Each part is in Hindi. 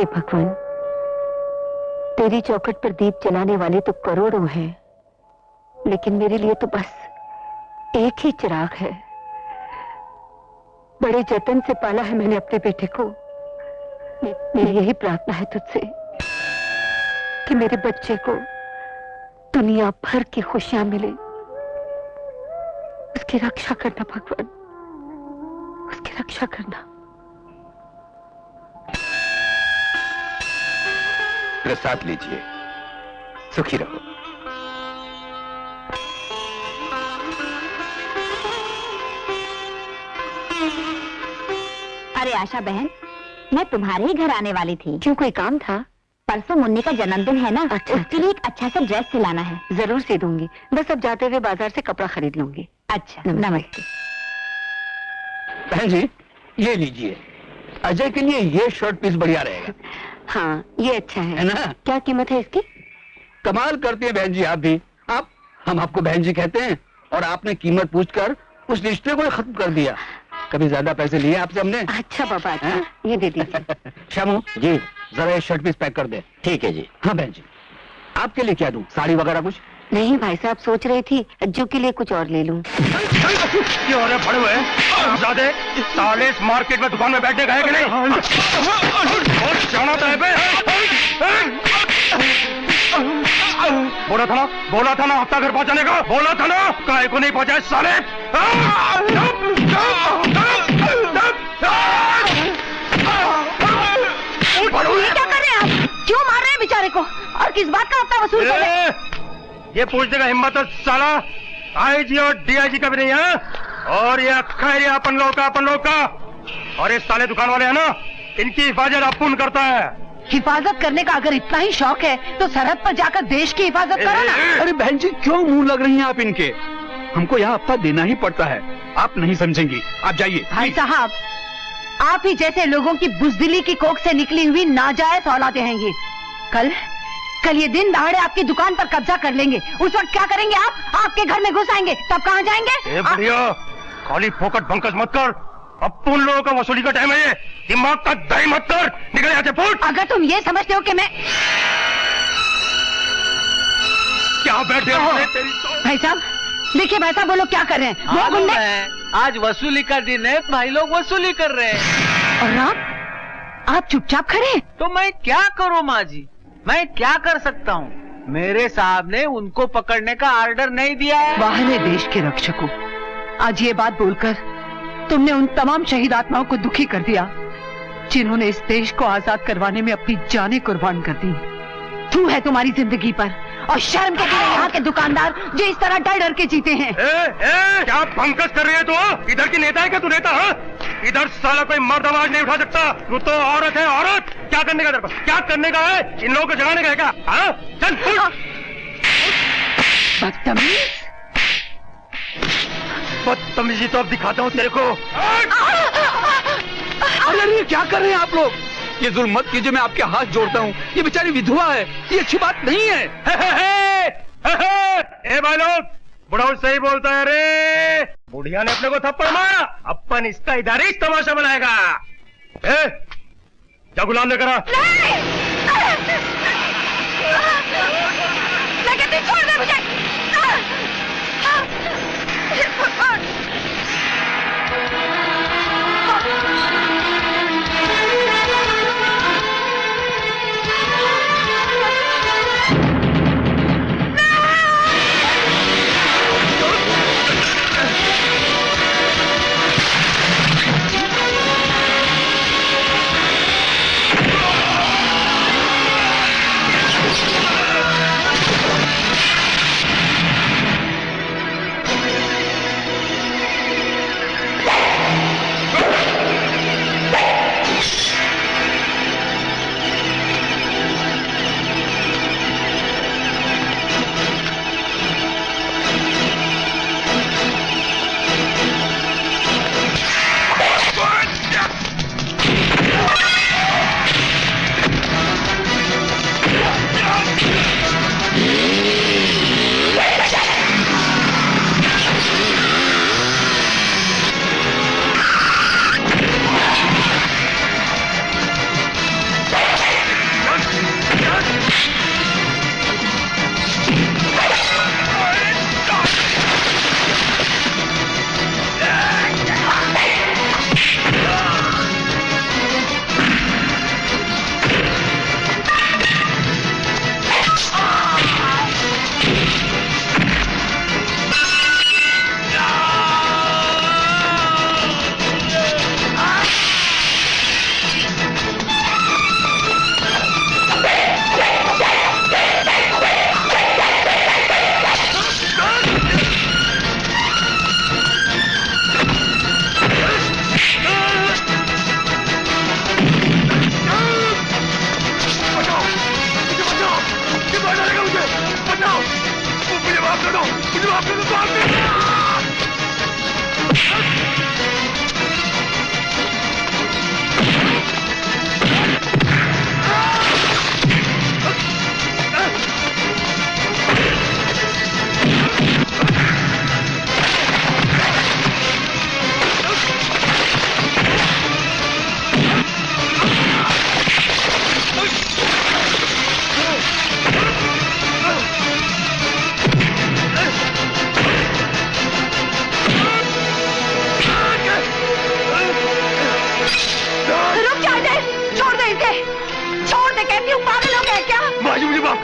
भगवान, तेरी चौखट पर दीप जलाने वाले तो करोड़ों हैं, लेकिन मेरे लिए तो बस एक ही चिराग है। बड़े जतन से पाला है मैंने अपने बेटे को। मेरी यही प्रार्थना है तुझसे कि मेरे बच्चे को दुनिया भर की खुशियां मिले। उसकी रक्षा करना भगवान, उसकी रक्षा करना। प्रसाद लीजिए, सुखी रहो। अरे आशा बहन, मैं तुम्हारे ही घर आने वाली थी। क्यों, कोई काम था? परसों मुन्नी का जन्मदिन है ना, अच्छा, उसके लिए एक अच्छा सा ड्रेस सिलाना है। जरूर सी दूंगी, बस अब जाते हुए बाजार से कपड़ा खरीद लूंगी। अच्छा, नमस्ते। बहन जी, ये लीजिए, अजय के लिए ये शर्ट पीस बढ़िया रहेगा। हाँ, ये अच्छा है ना? क्या कीमत है इसकी? कमाल करती है बहन जी आप भी। हम आपको बहन जी कहते हैं और आपने कीमत पूछकर उस रिश्ते को खत्म कर दिया। कभी ज्यादा पैसे लिए आपसे हमने? अच्छा बाबा, अच्छा, ये दे दीजिए। श्यामू जी, जरा ये शर्ट पीस पैक कर दे। ठीक है जी। हाँ बहन जी, आपके लिए क्या दूं, साड़ी वगैरह कुछ? नहीं भाई साहब, सोच रही थी अज्जू के लिए कुछ और ले लूं। ये हो रहे पड़े हुए हैं ज़्यादा साले इस मार्केट में दुकान में बैठने गए कि नहीं? और जाना था बे? बोला था ना हफ्ता घर पहुंचाने का, बोला था ना, काहे को नहीं पहुंचाए साले? ये क्या कर रहे हैं आप? क्यों मार रहे हैं बेचारे को? और किस बात का हफ्ता वसूल कर रहे हैं? ये पूछने का हिम्मत है साला आईजी और डीआईजी का भी नहीं है। और ये खैर अपन लोग का और ये साले दुकान वाले हैं ना, इनकी हिफाजत अपुन करता है। हिफाजत करने का अगर इतना ही शौक है तो सरहद पर जाकर देश की हिफाजत करो ना। अरे बहन जी, क्यों मुंह लग रही हैं आप इनके? हमको यहाँ हफ्ता देना ही पड़ता है, आप नहीं समझेंगी। आप जाइए। भाई साहब, आप ही जैसे लोगों की बुजदिली की कोख से निकली हुई नाजायज औलादें हैं ये। कल ये दिन दहाड़े आपकी दुकान पर कब्जा कर लेंगे। उस वक्त क्या करेंगे आप? आपके घर में घुस आएंगे, तब कहाँ जाएंगे? बढ़िया, खाली फोकट बंकस मत कर। अब उन लोगों का वसूली का टाइम है ये। दिमाग का दही मत कर, निकल यहाँ से फुट। अगर तुम ये समझते हो कि मैं क्या बैठे हो? भाई साहब देखिए, भाई साहब वो लोग क्या कर रहे हैं? वो गुंडे। आज वसूली का दिन है, भाई लोग वसूली कर रहे हैं। और आप चुपचाप खड़े हैं? तो मैं क्या करूं माँ जी, मैं क्या कर सकता हूँ? मेरे साहब ने उनको पकड़ने का ऑर्डर नहीं दिया है। वाहने देश के रक्षकों, आज ये बात बोलकर तुमने उन तमाम शहीद आत्माओं को दुखी कर दिया जिन्होंने इस देश को आजाद करवाने में अपनी जानें कुर्बान कर दी। तू है तुम्हारी जिंदगी पर, और शर्म के लिए यहाँ के दुकानदार जो इस तरह डर डर के जीते हैं। क्या बंकस कर रही है तू? इधर की नेता है क्या तू? नेता है इधर? साला कोई मर्द आवाज नहीं उठा सकता। तू तो औरत है, औरत। क्या करने का तेरे को? क्या करने का है? इन लोगों को जगाने का है क्या? चल बदतमीज। बदतमीजी तो अब दिखाता हूँ तेरे को। अरे क्या कर रहे हैं आप लोग? ये जुल्म मत कीजिए, मैं आपके हाथ जोड़ता हूँ। ये बेचारी विधवा है, ये अच्छी बात नहीं है। ए भाई लोग, बुढ़ा सही बोलता है रे। बुढ़िया ने अपने को थप्पड़ मारा, अपन इसका इधर ही तमाशा बनाएगा। जा गुलाम लेकर आ। छोड़ दे मुझे।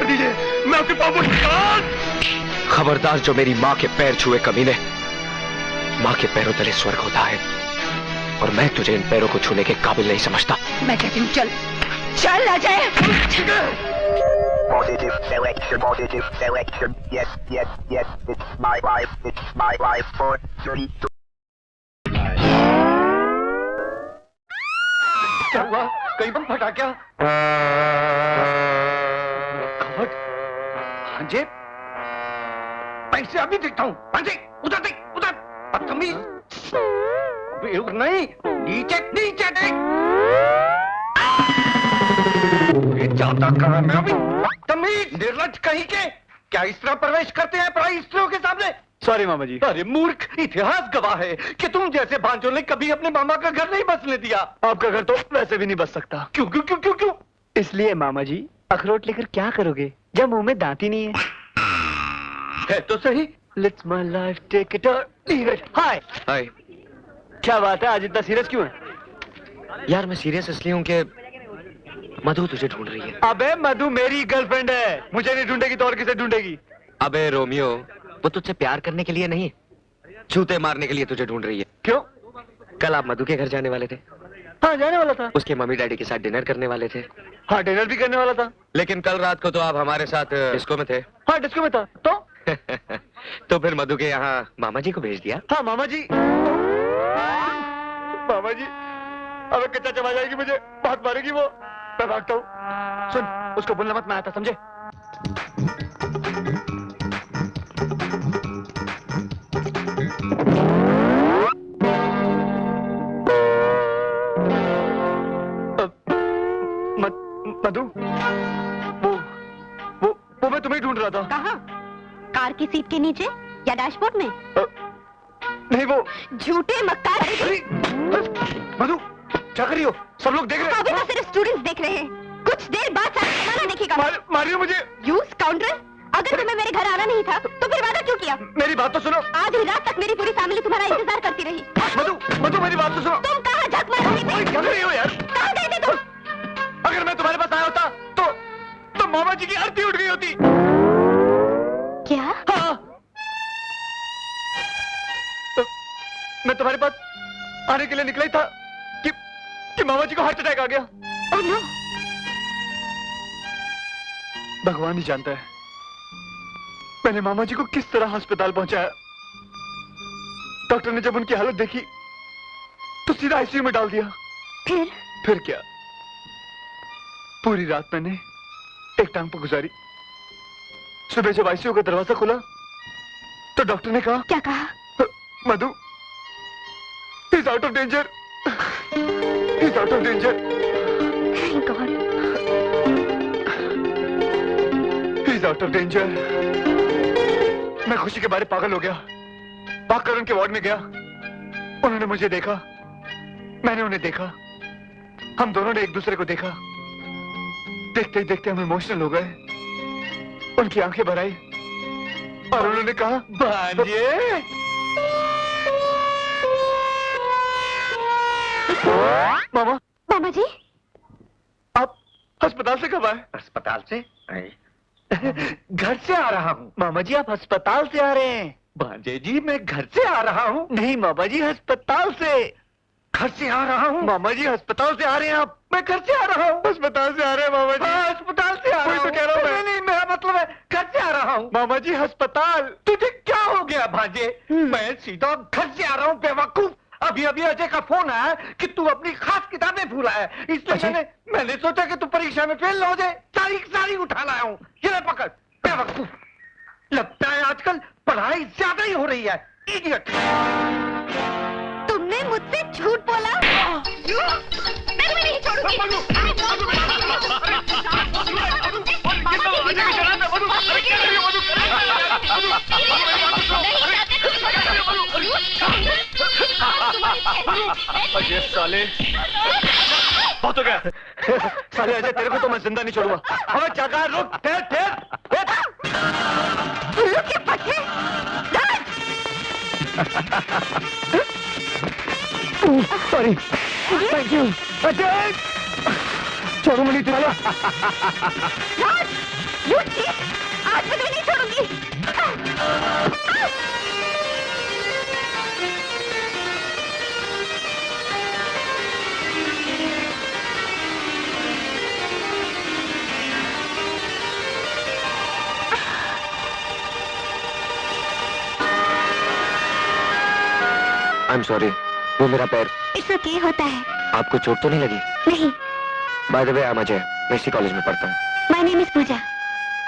कर दीजिए, मैं आपके पाँव खबरदार, जो मेरी माँ के पैर छुए कमीने, माँ के पैरों तले स्वर्ग होता है, और मैं तुझे इन पैरों को छूने के काबिल नहीं समझता। मैं कहती हूँ चल, चल Ajay. Positive selection, yes, yes, yes, it's my life, 432. क्या हुआ? कहीं बम फटा क्या? खबर? भांजे? पैसे अभी देखता हूँ। भांजे, उधर देख, उधर। बदतमीज। नहीं, नीचे, नीचे देख। ये जाता कहाँ मैं अभी? बदतमीज, निर्लज्ज कहीं के। क्या इस तरह प्रवेश करते हैं पराई स्त्रियों के सामने? सॉरी मामा जी। अरे मूर्ख, इतिहास गवाह है कि तुम जैसे भांजों ने कभी अपने मामा का घर नहीं बसने दिया। आपका घर तो वैसे भी नहीं बच सकता। क्यों क्यों क्यों क्यों क्यों? इसलिए मामा जी, अखरोट लेकर क्या करोगे जब मुंह में दांत ही नहीं है? है तो सही। Let's my life take it or leave it. Hi. हाय क्या बात है, आज इतना सीरियस क्यों है? यार, मैं सीरियस इसलिए हूँ कि मधु तुझे ढूंढ रही है। अबे मधु मेरी गर्लफ्रेंड है, मुझे नहीं ढूंढेगी तो और किसे ढूंढेगी? अबे रोमियो, वो तुझसे प्यार करने के लिए नहीं, जूते मारने के लिए तुझे ढूंढ रही है। क्यों? कल आप मधु के घर जाने वाले थे, हाँ जाने वाला था। उसके मम्मी डैडी के साथ डिनर करने वाले थे, हाँ डिनर भी करने वाला था, लेकिन कल रात को तो आप हमारे साथ डिस्को में थे। हाँ डिस्को में था तो? तो फिर मधु के यहाँ मामा जी को भेज दिया। हाँ मामा जी। मामा जी, अबे कच्चा चबा जाएगी मुझे, बहुत मारेगी वो। मैं भागता हूँ। सुन, उसको बोलना मत, मैं आता, समझे? मधु, वो मैं तुम्हें ढूंढ रहा था। कहाँ? कार की सीट के नीचे या डैशबोर्ड में? नहीं वो झूठे मक्कार। मधु, क्या कर रही हो? सब लोग देख रहे अभी तो हैं। सिर्फ स्टूडेंट्स देख रहे हैं, कुछ देर बाद सारा जमाना देखेगा। मारियो मुझे। यू स्काउंड्रल, अगर तुम्हें मेरे घर आना नहीं था तो फिर वादा क्यों किया? मेरी बात तो सुनो। आधी रात तक मेरी पूरी फैमिली तुम्हारा इंतजार करती रही। मधु, मधु मेरी बात तो सुनो। तुम कहाँ झक मार रहे थे? क्या कर रही हो यार? कहाँ गए थे तुम? अगर मैं तुम्हारे पास आया होता तो मामा जी की आरती उठ गई होती। क्या? हाँ। मैं तुम्हारे पास आने के लिए निकला ही था कि मामा जी को हार्ट अटैक आ गया। Oh no. भगवान ही जानता है मैंने मामा जी को किस तरह अस्पताल पहुंचाया। डॉक्टर ने जब उनकी हालत देखी तो सीधा आईसीयू में डाल दिया। फिर क्या, पूरी रात मैंने एक टांग पर गुजारी। सुबह जब आईसीयू का दरवाजा खुला तो डॉक्टर ने कहा। क्या कहा? मधु, he's out of danger. He's out of danger. Thank God. He's out of danger. मैं खुशी के बारे पागल हो गया, भागकर उनके वार्ड में गया। उन्होंने मुझे देखा, मैंने उन्हें देखा, हम दोनों ने एक दूसरे को देखा। देखते ही देखते हम इमोशनल हो गए। उनकी आंखें भर आई और उन्होंने कहा, भांजे। मामा, मामा जी, आप अस्पताल से कब आए? अस्पताल से? घर से आ रहा हूँ। मामा जी, आप अस्पताल से आ रहे हैं? भांजे जी, मैं घर से आ रहा हूँ। नहीं मामा जी, अस्पताल से। घर से आ रहा हूँ। मामा जी, अस्पताल से आ रहे हैं आप? मैं घर से आ रहा हूँ। अस्पताल से आ रहे हैं मामा जी? हाँ, अस्पताल से आ रहा हूँ। तो कह रहा हूँ मैं। नहीं, मेरा मतलब है घर से आ रहा हूँ। मामा जी, अस्पताल। तुझे क्या हो गया भांजे? मैं सीधा घर से आ रहा हूँ बेवकूफ। अभी अभी अजय का फोन आया कि तू अपनी खास किताबें भूला है, इसलिए मैंने सोचा कि तू परीक्षा में फेल हो जाए, सारी सारी उठा लाया हूँ। ये ले पकड़, बेवकूफ। लगता है आजकल पढ़ाई ज्यादा ही हो रही है। इडियट। तुमने मुझसे झूठ बोला। मैं भी नहीं छोड़ूंगी। अजय साले, बहुत हो गया। साले अजय, तेरे को तो मैं जिंदा नहीं छोड़ूंगा। हमें क्या कहा? रुक, ठहर ठहर। Sorry, thank you. अजय, छोड़ो मुझे। लूची, आज मैं तुम्हें नहीं छोड़ूंगी। आई एम सॉरी, वो मेरा पैर। इट्स ओके, होता है। आपको चोट तो नहीं लगी? नहीं। By the way, I am Ajay, मैं इसी कॉलेज में पढ़ता हूँ। माय नेम इज पूजा।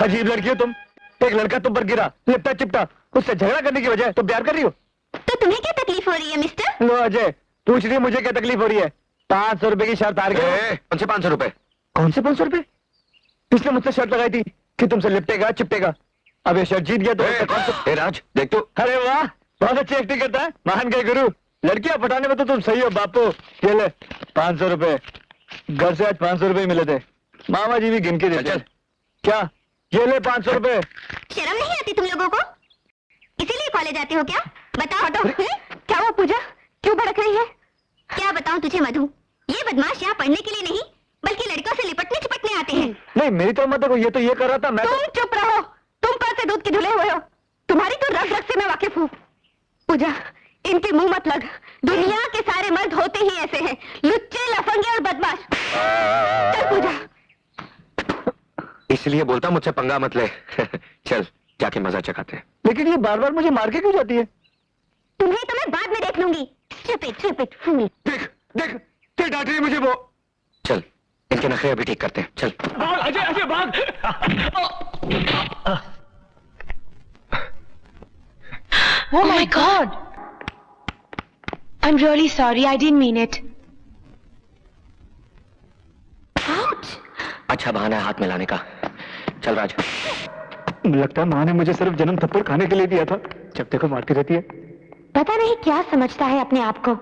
अजीब लड़की हो तुम। एक लड़का तुम पर गिरा, लिपटा चिपटा, उससे झगड़ा करने की बजाय तुम प्यार कर रही हो। तो तुम्हें क्या तकलीफ हो रही है मिस्टर? लो अजय, पूछ रही है मुझे क्या तकलीफ हो रही है। 500 रुपए की शर्त हार गए। कौन से 500 रुपए? कौन से 500 रुपए? इसने मुझसे शर्त लगाई थी कि तुमसे लिपटेगा चिपटेगा। अब ये शर्त जीत गया तो ए राज, देख तो। अरे वाह, बहुत अच्छी एक्टिंग करता है, महान गए गुरु। लड़कियां पटाने में तो तुम सही हो बापू। ये ले 500 रुपए, घर से आज 500 रुपए मिले थे, मामा जी भी गिन के देते। चल। क्या? ये ले 500 रुपए। शर्म नहीं आती तुम लोगों को? इसीलिए कॉलेज आते हो क्या? बताओ तो। क्या हुआ पूजा, क्यों भड़क रही है? क्या बताऊं तुझे मधु, ये बदमाश यहाँ पढ़ने के लिए नहीं बल्कि लड़कों से लिपटने चिपटने आते हैं। नहीं मेरी तो मत देखो, ये तो ये कर रहा था मैं। तुम चुप रहो, तुम कल से दूध के धुले हुए हो। तुम्हारी तो रग रग से मैं वाकिफ हूँ। पूजा, इनके मुंह मत लग, दुनिया के सारे मर्द होते ही ऐसे हैं, लुच्चे, लफंगे और बदमाश। चल पूजा। इसलिए बोलता मुझसे पंगा मत ले। चल जाके मजा चखाते हैं। लेकिन ये बार बार मुझे मार के क्यों जाती है? तुम्हें तो मैं बाद में देख लूंगी। स्टूपिड फूल। देख देख, फिर डांट रही है मुझे वो। चल इनके नखरे अभी ठीक करते हैं, चल। अजय अजय भाग। Oh my God! I'm really sorry. I didn't mean it. Ouch! अच्छा बहाना है हाथ मिलाने का। चल राज। लगता है माँ ने मुझे सिर्फ जन्म थप्पड़ खाने के लिए दिया था, जब देखो मारती रहती है। पता नहीं क्या समझता है अपने आप को।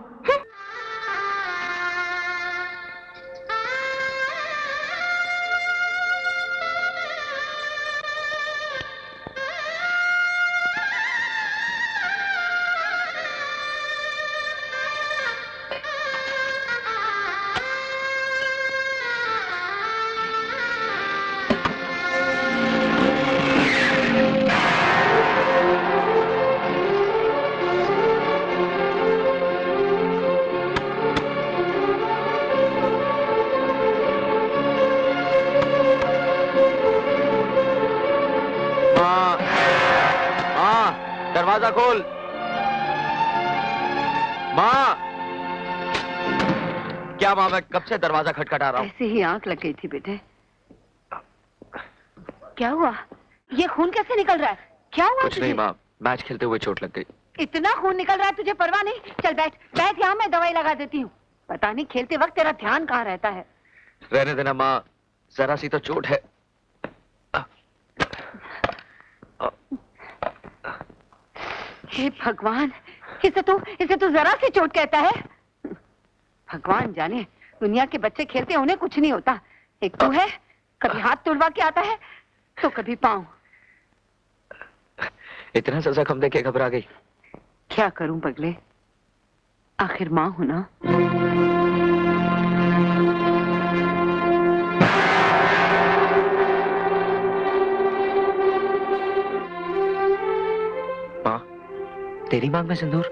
दरवाजा खोल। माँ, क्या माँ, मैं कब से दरवाजा खटखटा रहा हूँ। ऐसे ही आंख लग गई थी बेटे। क्या हुआ? ये खून कैसे निकल रहा है? क्या हुआ कुछ तुझे? नहीं माँ, मैच खेलते हुए चोट लग गई। इतना खून निकल रहा है तुझे परवाह नहीं? चल बैठ बैठ, यहाँ मैं दवाई लगा देती हूँ। पता नहीं खेलते वक्त तेरा ध्यान कहाँ रहता है। रहने देना माँ, जरा सी तो चोट है। हे भगवान, इसे तू जरा सी चोट कहता है? भगवान जाने, दुनिया के बच्चे खेलते उन्हें कुछ नहीं होता। एक तू है, कभी हाथ तुड़वा के आता है तो कभी पाँव। इतना सा जख्म देके घबरा गई। क्या करूं पगले, आखिर माँ हूं ना। माँ, तेरी मांग में सिंदूर?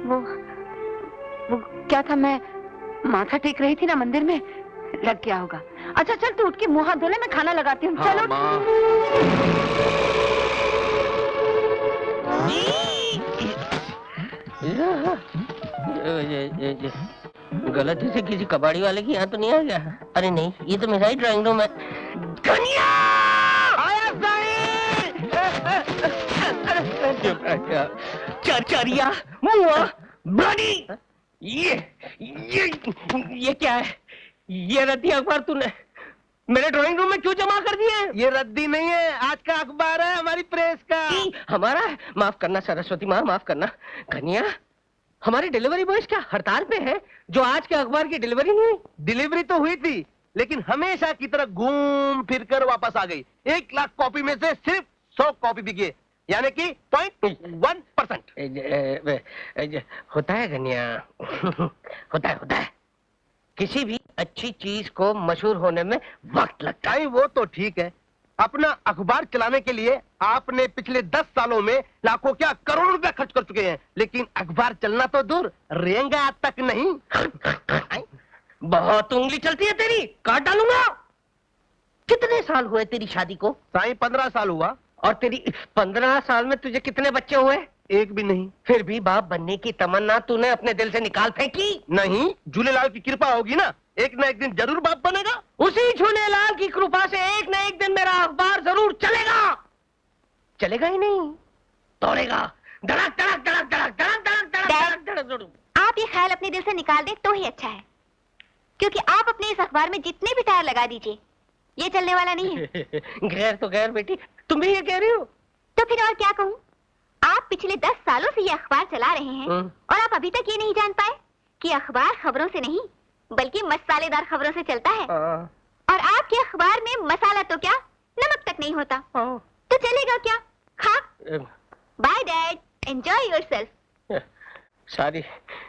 वो क्या था, मैं माथा टेक रही थी ना मंदिर में, लग गया होगा। अच्छा चल तू उठ के मुंह हाथ धो ले, मैं खाना लगाती हूँ। हाँ, चलो माँ। गलती से किसी कबाड़ी वाले की यहाँ तो नहीं आ गया? अरे नहीं, ये तो मेरा ही ड्राइंग रूम है। चरिया ब्लडी, ये क्या है? ये रद्दी अखबार तूने मेरे ड्राइंग रूम में क्यों जमा कर दिए? ये रद्दी नहीं है, आज का अखबार है हमारी प्रेस का। हमारा है? माफ करना सरस्वती माँ, माफ करना। कन्या, हमारे डिलीवरी बॉयज क्या हड़ताल पे है जो आज के अखबार की डिलीवरी नहीं हुई? डिलीवरी तो हुई थी, लेकिन हमेशा की तरह घूम फिर कर वापस आ गई। 1 लाख कॉपी में से सिर्फ 100 कॉपी बिकी है, यानी कि 0.1%। होता है कन्या, होता है। किसी भी अच्छी चीज को मशहूर होने में वक्त लगता है। वो तो ठीक है, अपना अखबार चलाने के लिए आपने पिछले 10 सालों में लाखों क्या करोड़ों रुपया खर्च कर चुके हैं, लेकिन अखबार चलना तो दूर, रेंगा तक नहीं। बहुत उंगली चलती है तेरी, काट डालूंगा। कितने साल हुए तेरी शादी को? साईं 15 साल हुआ। और तेरी 15 साल में तुझे कितने बच्चे हुए? एक भी नहीं। फिर भी बाप बनने की तमन्ना तूने अपने दिल से निकाल फेंकी? नहीं, झूलेलाल की कृपा होगी ना, एक ना एक दिन जरूर बाप बनेगा। उसी झूलेलाल की कृपा से एक न एक दिन मेरा अखबार जरूर चलेगा। चलेगा ही नहीं, दौड़ेगा, धड़क धड़क धड़क धड़क धड़क धड़क धड़क धड़क धड़क धड़क। आप ये ख्याल अपने दिल से निकाल दें तो ही अच्छा है, क्योंकि आप अपने इस अखबार में जितने भी टायर लगा दीजिए, ये चलने वाला नहीं है। गैर तो गैर बेटी, तुम भी ये कह रही हो? तो फिर और क्या कहूँ? आप पिछले 10 सालों से ये अखबार चला रहे हैं और आप अभी तक ये नहीं जान पाए कि अखबार खबरों से नहीं बल्कि मसालेदार खबरों से चलता है। और आपके अखबार में मसाला तो क्या, नमक तक नहीं होता। तो चलेगा क्या? खा। Bye dad, enjoy yourself.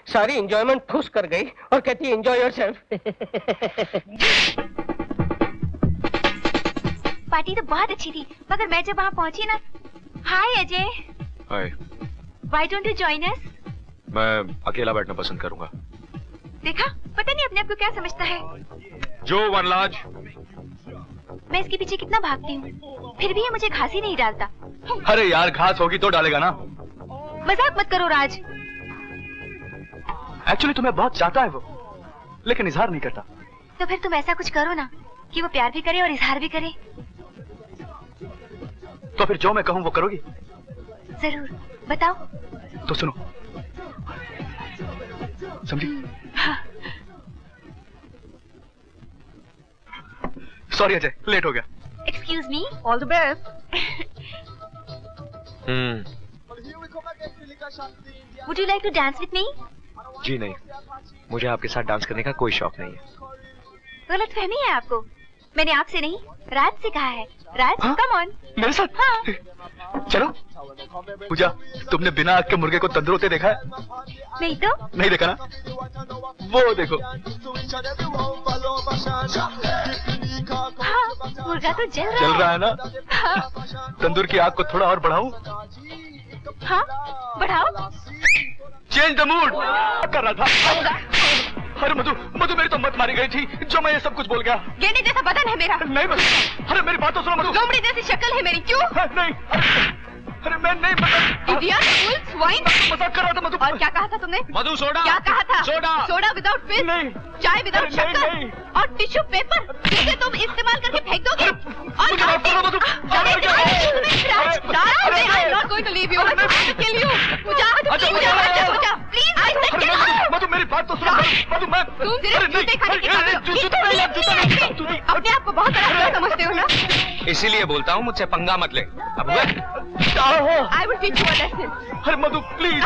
सारी एंजॉयमेंट ठूस कर गई और कहती है एंजॉय योरसेल्फ। पार्टी तो बहुत अच्छी थी, मगर मैं जब वहाँ पहुँची ना। Hi Ajay, hi. Why don't you join us? मैं अकेला बैठना पसंद करूंगा। देखा, पता नहीं अपने आप को क्या समझता है। जो वनराज। मैं इसके पीछे कितना भागती हूँ, फिर भी ये मुझे घास ही नहीं डालता। अरे यार, घास होगी तो डालेगा ना। मजाक मत करो राज। एक्चुअली तुम्हें बहुत चाहता है वो, लेकिन इजहार नहीं करता। तो फिर तुम ऐसा कुछ करो ना कि वो प्यार भी करे और इजहार भी करे। तो फिर जो मैं कहूँ वो करोगी? जरूर, बताओ। तो सुनो, समझी? हाँ। सॉरी अजय, लेट हो गया। Excuse me, all the best. Would you like to dance with me? जी नहीं, मुझे आपके साथ डांस करने का कोई शौक नहीं है। गलतफहमी है आपको, मैंने आपसे नहीं राज से कहा है। राज, कम ऑन। मेरे साथ? हाँ। चलो। पूजा, तुमने बिना आग के मुर्गे को तंदूर होते देखा है? नहीं तो? नहीं देखा ना? वो देखो। हाँ, मुर्गा तो जल चल रहा है ना? हाँ। तंदूर की आग को थोड़ा और बढ़ाऊं? हाँ, बढ़ाओ। चेंज द मूड कर रहा था। अरे मधु, मधु मेरी तो मत मारी गई थी जो मैं ये सब कुछ बोल गया। गेंडे जैसा बदन है मेरा। नहीं मधु, अरे मेरी बात तो सुनो मधु। लोमड़ी जैसी शक्ल है मेरी, क्यों? नहीं, अरे मैं नहीं इडियट, फूल, स्वाइन। मजाक कर रहा था मधु। और क्या कहा था तुमने? मधु सोडा। क्या कहा था? सोडा। Soda without fish? नहीं। चाय विदाउट नहीं, शक्कर? नहीं। और टिश्यू पेपर जिसे तुम इस्तेमाल करके फेंक दोगे? और मुझे माफ करो मधु। मधु मेरी बात तो सुनो। मधु मैं अपने आप को बहुत बड़ा समझते हो ना? इसीलिए बोलता हूँ मुझसे पंगा मत ले। अब I will teach you a lesson. अरे मधु प्लीज।